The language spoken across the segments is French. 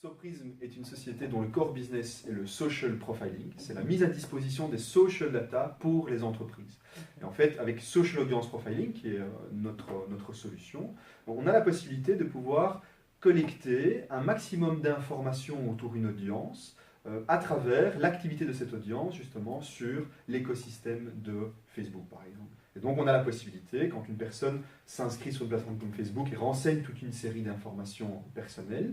Soprism est une société dont le core business est le social profiling. C'est la mise à disposition des social data pour les entreprises. Et en fait, avec Social Audience Profiling, qui est notre solution, on a la possibilité de pouvoir collecter un maximum d'informations autour d'une audience à travers l'activité de cette audience, justement, sur l'écosystème de Facebook, par exemple. Et donc, on a la possibilité, quand une personne s'inscrit sur une plateforme comme Facebook et renseigne toute une série d'informations personnelles,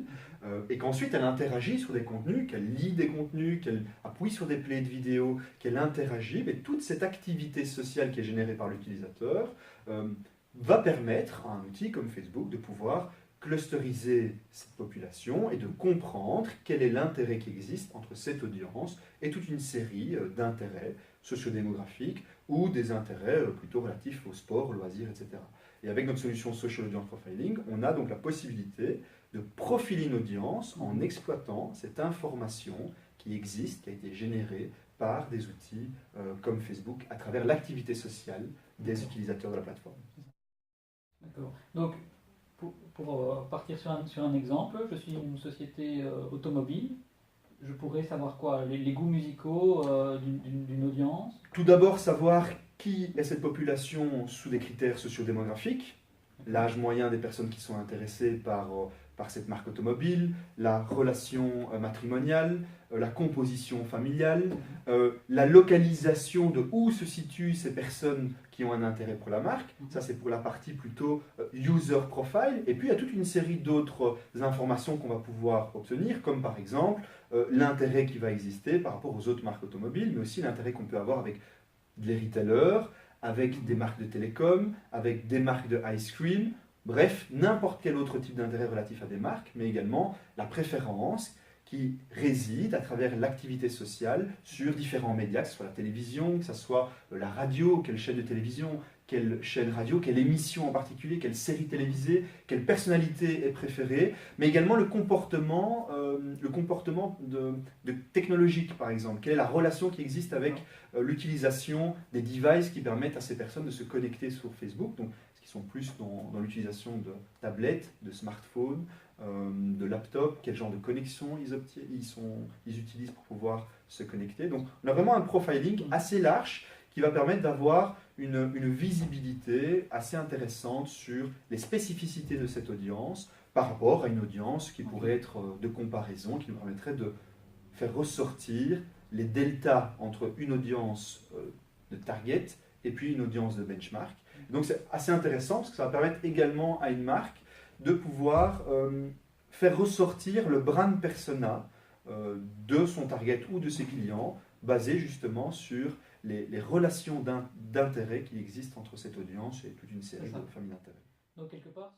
et qu'ensuite elle interagit sur des contenus, qu'elle lit des contenus, qu'elle appuie sur des plays de vidéos, qu'elle interagit, mais toute cette activité sociale qui est générée par l'utilisateur va permettre à un outil comme Facebook de pouvoir clusteriser cette population et de comprendre quel est l'intérêt qui existe entre cette audience et toute une série d'intérêts sociodémographiques ou des intérêts plutôt relatifs au sport, aux loisirs, etc. Et avec notre solution Social Audience Profiling, on a donc la possibilité de profiler une audience en exploitant cette information qui existe, qui a été générée par des outils comme Facebook à travers l'activité sociale des utilisateurs de la plateforme. D'accord. Donc, pour partir sur un exemple, je suis une société automobile. Je pourrais savoir quoi? Les goûts musicaux d'une audience? Tout d'abord, savoir qui est cette population sous des critères sociodémographiques, l'âge moyen des personnes qui sont intéressées par cette marque automobile, la relation matrimoniale, la composition familiale, la localisation de où se situent ces personnes qui ont un intérêt pour la marque. Ça, c'est pour la partie plutôt user profile. Et puis, il y a toute une série d'autres informations qu'on va pouvoir obtenir, comme par exemple l'intérêt qui va exister par rapport aux autres marques automobiles, mais aussi l'intérêt qu'on peut avoir avec les retailers, avec des marques de télécom, avec des marques de ice cream, bref, n'importe quel autre type d'intérêt relatif à des marques, mais également la préférence qui réside à travers l'activité sociale sur différents médias, que ce soit la télévision, que ce soit la radio, quelle chaîne de télévision, quelle chaîne radio, quelle émission en particulier, quelle série télévisée, quelle personnalité est préférée, mais également le comportement de technologique, par exemple. Quelle est la relation qui existe avec l'utilisation des devices qui permettent à ces personnes de se connecter sur Facebook, donc, qui sont plus dans l'utilisation de tablettes, de smartphones, de laptops, quel genre de connexion ils utilisent pour pouvoir se connecter. Donc on a vraiment un profiling assez large qui va permettre d'avoir une visibilité assez intéressante sur les spécificités de cette audience par rapport à une audience qui pourrait être de comparaison, qui nous permettrait de faire ressortir les deltas entre une audience de target et puis une audience de benchmark. Donc c'est assez intéressant parce que ça va permettre également à une marque de pouvoir faire ressortir le brand persona de son target ou de ses clients basé justement sur les relations d'intérêt qui existent entre cette audience et toute une série de familles d'intérêts. Donc quelque part,